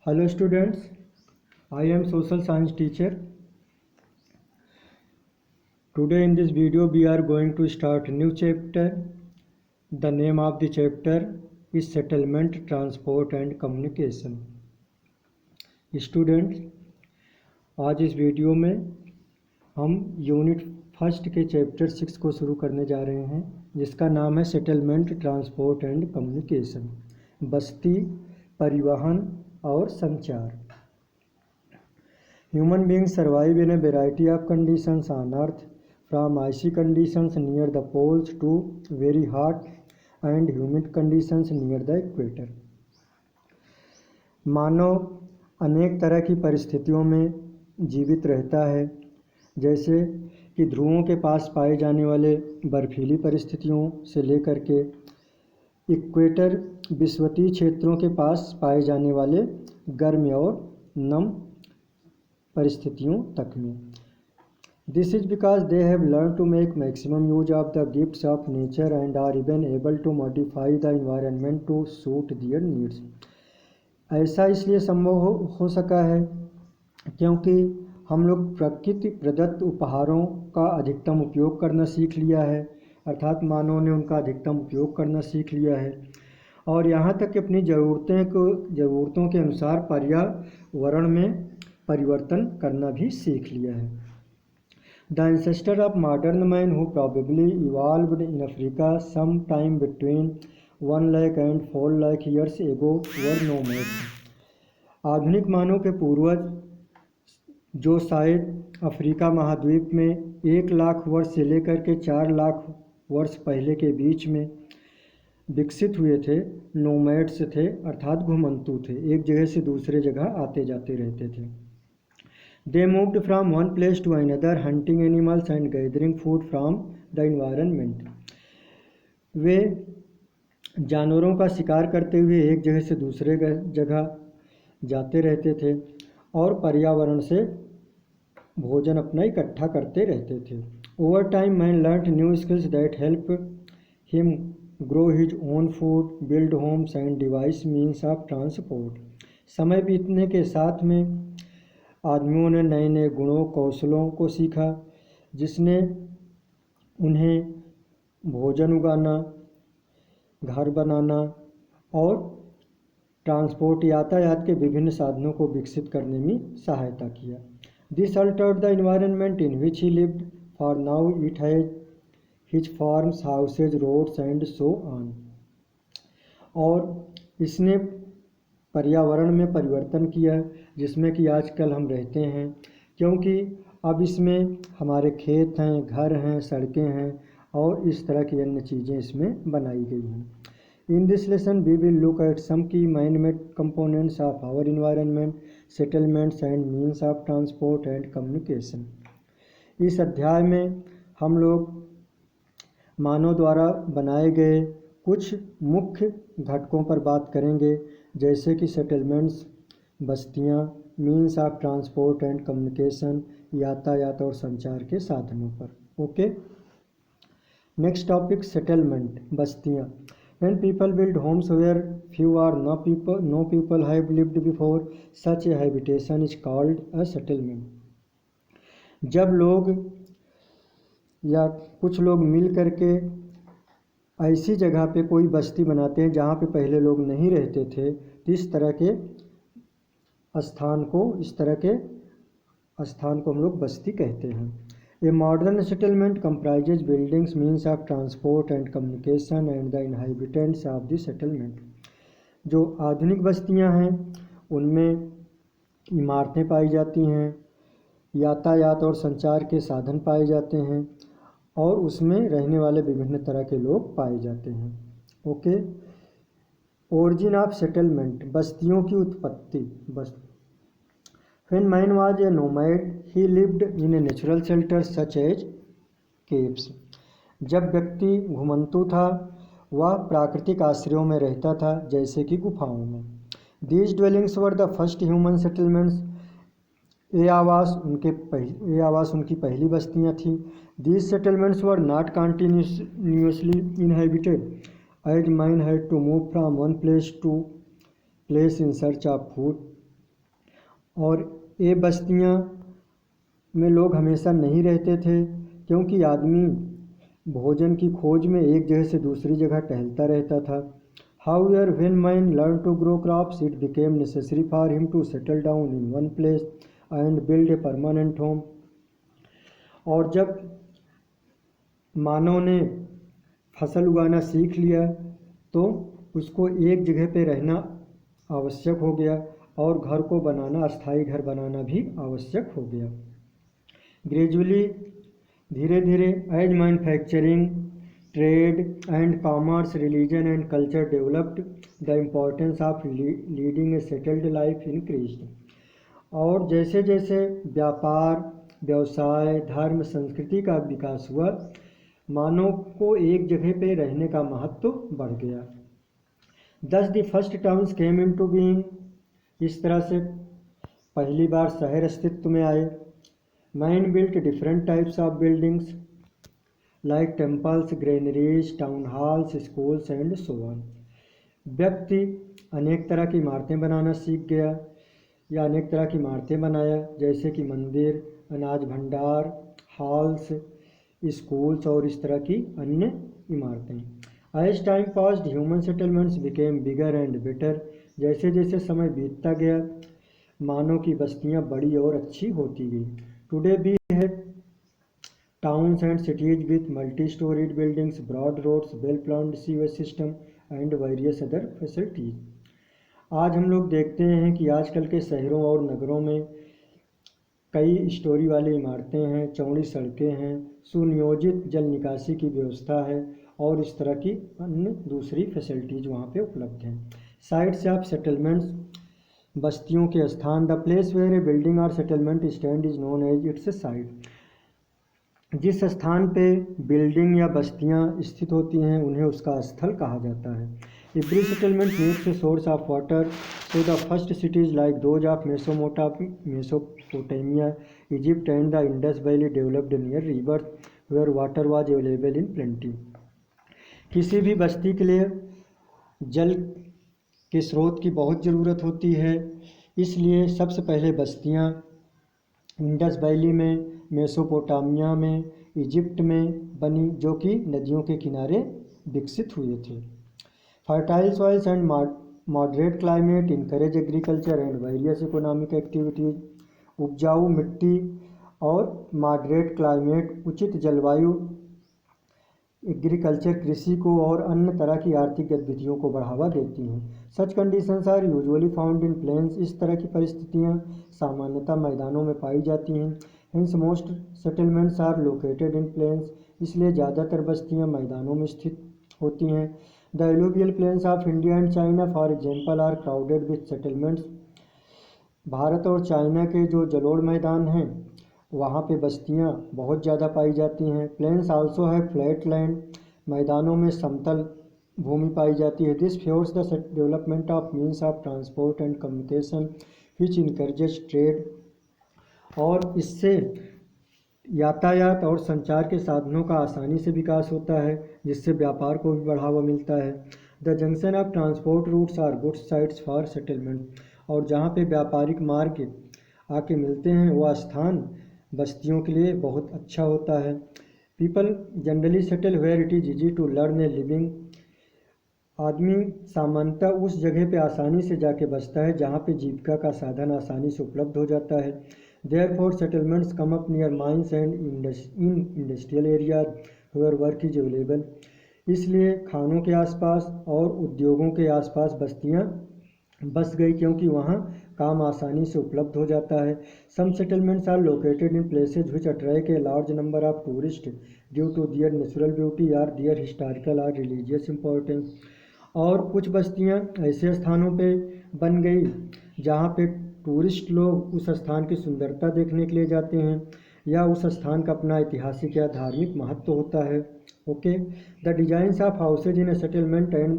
Hello students, I am social science teacher. Today in this video we are going to start a new chapter. The name of the chapter is Settlement, Transport and Communication. Students, आज इस video में हम unit first के chapter 6 को शुरू करने जा रहे हैं, जिसका नाम है सेटलमेंट, ट्रांसपोर्ट एंड कम्युनिकेशन, बस्ती, परिवहन और संचार. Human beings survive in a variety of conditions on Earth, from icy conditions near the poles to very hot and humid conditions near the equator. मानव अनेक तरह की परिस्थितियों में जीवित रहता है, जैसे कि ध्रुवों के पास पाए जाने वाले बर्फीली परिस्थितियों से लेकर के इक्वेटर विषुवतीय क्षेत्रों के पास पाए जाने वाले गर्म और नम परिस्थितियों तक में. This is because they have learn to make maximum use of the gifts of nature and are even able to modify the environment to suit their needs. ऐसा इसलिए संभव हो सका है क्योंकि हम लोग प्रकृति प्रदत्त उपहारों का अधिकतम उपयोग करना सीख लिया है, अर्थात मानव ने उनका अधिकतम उपयोग करना सीख लिया है और यहाँ तक कि अपनी ज़रूरतों के अनुसार पर्यावरण में परिवर्तन करना भी सीख लिया है. The ancestor of modern man who probably evolved in Africa some time between 1 lakh and 4 lakh years ago were nomads. आधुनिक मानव के पूर्वज जो शायद अफ्रीका महाद्वीप में 1 लाख वर्ष से लेकर के 4 लाख वर्ष पहले के बीच में विकसित हुए थे, नोमैड्स थे, अर्थात घुमंतू थे, एक जगह से दूसरे जगह आते जाते रहते थे. They moved from one place to another hunting animals and gathering food from the environment. वे जानवरों का शिकार करते हुए एक जगह से दूसरे जगह जाते रहते थे और पर्यावरण से भोजन अपना इकट्ठा करते रहते थे. Over time man learned new skills that help him grow his own food, build homes and device means of transport. समय बीतने के साथ में आदमियों ने नए नए गुणों कौशलों को सीखा, जिसने उन्हें भोजन उगाना, घर बनाना और ट्रांसपोर्ट यातायात के विभिन्न साधनों को विकसित करने में सहायता किया. This altered the environment in which he lived, for now it has his farms, houses, roads and so on. और इसने पर्यावरण में परिवर्तन किया जिसमें कि आजकल हम रहते हैं, क्योंकि अब इसमें हमारे खेत हैं, घर हैं, सड़कें हैं और इस तरह की अन्य चीज़ें इसमें बनाई गई हैं. In this lesson, we will look at some key man-made components of our environment, settlements and means of transport and communication. इस अध्याय में हम लोग मानव द्वारा बनाए गए कुछ मुख्य घटकों पर बात करेंगे, जैसे कि सेटलमेंट्स, बस्तियाँ, means of transport and communication, यातायात और संचार के साधनों पर. ओके. नेक्स्ट टॉपिक, सेटलमेंट, बस्तियाँ. When people build homes where few or no people have lived before, such a habitation is called a settlement. जब लोग या कुछ लोग मिल करके ऐसी जगह पे कोई बस्ती बनाते हैं जहाँ पे पहले लोग नहीं रहते थे, तो इस तरह के स्थान को हम लोग बस्ती कहते हैं. A modern settlement comprises buildings, means of transport and communication and the inhabitants of the settlement. जो आधुनिक बस्तियां हैं उनमें इमारतें पाई जाती हैं, यातायात और संचार के साधन पाए जाते हैं और उसमें रहने वाले विभिन्न तरह के लोग पाए जाते हैं. ओके. ओरिजिन ऑफ सेटलमेंट, बस्तियों की उत्पत्ति. When man was a nomad, he lived in a natural shelter such as caves. जब व्यक्ति घुमंतू था वह प्राकृतिक आश्रयों में रहता था, जैसे कि गुफाओं में. These dwellings were the first human settlements. ये आवास उनकी पहली बस्तियां थी. These settlements were not continuously inhabited, as man had to move from one place to place in search of food, और ये बस्तियाँ में लोग हमेशा नहीं रहते थे, क्योंकि आदमी भोजन की खोज में एक जगह से दूसरी जगह टहलता रहता था। However, when man learned to grow crops, it became necessary for him to settle down in one place and build a permanent home. और जब मानव ने फसल उगाना सीख लिया तो उसको एक जगह पे रहना आवश्यक हो गया और घर को बनाना, अस्थायी घर बनाना भी आवश्यक हो गया। ग्रेजुअली, धीरे धीरे, as manufacturing, trade and commerce, religion and culture developed, the importance of leading a settled life increased. और जैसे जैसे व्यापार, व्यवसाय, धर्म, संस्कृति का विकास हुआ, मानव को एक जगह पे रहने का महत्व बढ़ गया। Thus the first towns came into being. इस तरह से पहली बार शहर अस्तित्व में आए। Man built different types of buildings like temples, granaries, town halls, schools and so on. व्यक्ति अनेक तरह की इमारतें बनाना सीख गया या अनेक तरह की इमारतें बनाया, जैसे कि मंदिर, अनाज भंडार, हॉल्स, स्कूल्स और इस तरह की अन्य इमारतें। As time passed, human settlements became bigger and better. जैसे जैसे समय बीतता गया, मानव की बस्तियां बड़ी और अच्छी होती गई। Today we have towns and cities with multi-storied buildings, broad roads, well-planned sewage system and various other facilities. आज हम लोग देखते हैं कि आजकल के शहरों और नगरों में कई स्टोरी वाली इमारतें हैं, चौड़ी सड़कें हैं, सुनियोजित जल निकासी की व्यवस्था है और इस तरह की अन्य दूसरी फैसिलिटीज़ वहाँ पे उपलब्ध हैं। साइट्स ऑफ सेटलमेंट्स, बस्तियों के स्थान। The place where a building और settlement stand is known as its site. जिस स्थान पे बिल्डिंग या बस्तियाँ स्थित होती हैं उन्हें उसका स्थल कहा जाता है। Every settlement needs a source of water, so the first cities like those of Mesopotamia, Egypt and the Indus valley developed near rivers where water was available in plenty. किसी भी बस्ती के लिए जल के स्रोत की बहुत ज़रूरत होती है, इसलिए सबसे पहले बस्तियाँ इंडस वैली में, मेसोपोटामिया में, इजिप्ट में बनी, जो कि नदियों के किनारे विकसित हुए थे। Fertile soils and moderate climate encourage agriculture and various economic activities. उपजाऊ मिट्टी और मॉडरेट क्लाइमेट, उचित जलवायु, एग्रीकल्चर कृषि को और अन्य तरह की आर्थिक गतिविधियों को बढ़ावा देती हैं। Such conditions are usually found in plains. इस तरह की परिस्थितियाँ सामान्यतः मैदानों में पाई जाती हैं। Hence most settlements are located in plains. इसलिए ज़्यादातर बस्तियाँ मैदानों में स्थित होती हैं। The alluvial plains of India and China for example are crowded with settlements. भारत और चाइना के जो जलोढ़ मैदान हैं वहाँ पे बस्तियाँ बहुत ज़्यादा पाई जाती हैं। प्लेन्स आल्सो है फ्लैट लैंड। मैदानों में समतल भूमि पाई जाती है। This favours the development of means of transport and communication which encourages trade. और इससे यातायात और संचार के साधनों का आसानी से विकास होता है, जिससे व्यापार को भी बढ़ावा मिलता है। The junction of transport routes are good sites for settlement. और जहाँ पे व्यापारिक मार्ग आके मिलते हैं वह स्थान बस्तियों के लिए बहुत अच्छा होता है। People generally settle where it is easy to learn a living. आदमी सामान्यतः उस जगह पे आसानी से जाके बसता है जहाँ पे जीविका का साधन आसानी से उपलब्ध हो जाता है। Therefore settlements come up near mines and in industrial areas where work is available. इसलिए खानों के आसपास और उद्योगों के आसपास बस्तियाँ बस गई, क्योंकि वहाँ काम आसानी से उपलब्ध हो जाता है। Some settlements are located in places which attract a large number of tourist due to their natural beauty or their historical or religious importance. और कुछ बस्तियाँ ऐसे स्थानों पे बन गई जहाँ पे टूरिस्ट लोग उस स्थान की सुंदरता देखने के लिए जाते हैं या उस स्थान का अपना ऐतिहासिक या धार्मिक महत्व होता है। Okay, the designs of houses in A settlement and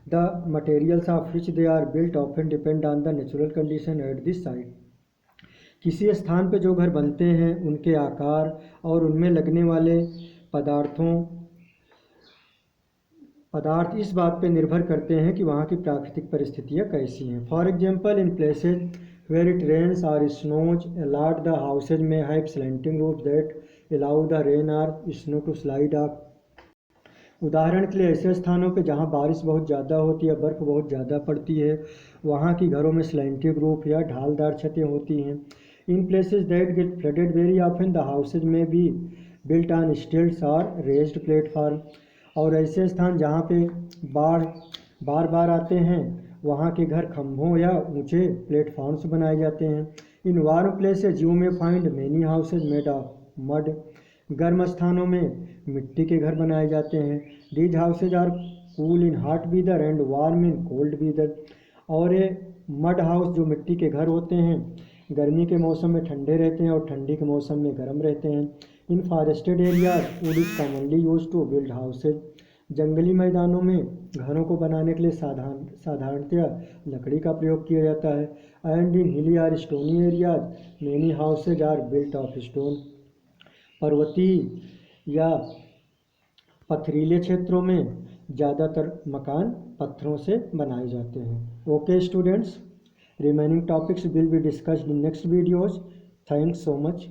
the materials of which they are built often depend on the natural condition at this site. किसी स्थान पे जो घर बनते हैं उनके आकार और उनमें लगने वाले पदार्थ इस बात पे निर्भर करते हैं कि वहाँ की प्राकृतिक परिस्थितियाँ कैसी हैं। For example in places Where it rains or snows a lot, the houses may have slanting roofs that allow the rain or snow to slide off. उदाहरण के लिए ऐसे स्थानों पे जहाँ बारिश बहुत ज़्यादा होती है, बर्फ़ बहुत ज़्यादा पड़ती है, वहाँ की घरों में स्लैंटिंग रूफ या ढालदार छतें होती हैं. In places that get flooded very often the houses में बी बिल्ट ऑन स्टिल्ट्स और रेज्ड प्लेटफॉर्म. और ऐसे स्थान जहाँ पे बाढ़ बार बार आते हैं, वहाँ के घर खंभों या ऊंचे प्लेटफॉर्म्स बनाए जाते हैं. In warm places you may find many houses made of mud. गर्म स्थानों में मिट्टी के घर बनाए जाते हैं. These houses are cool in hot weather and warm in cold weather. और ये मड हाउस जो मिट्टी के घर होते हैं, गर्मी के मौसम में ठंडे रहते हैं और ठंडी के मौसम में गर्म रहते हैं. In forested areas wood is commonly use to build houses. जंगली मैदानों में घरों को बनाने के लिए साधारणतया लकड़ी का प्रयोग किया जाता है. And in hilly or stony areas many houses are built of stone. पर्वतीय या पथरीले क्षेत्रों में ज़्यादातर मकान पत्थरों से बनाए जाते हैं. Okay students, remaining topics will be discussed in next videos. Thanks so much.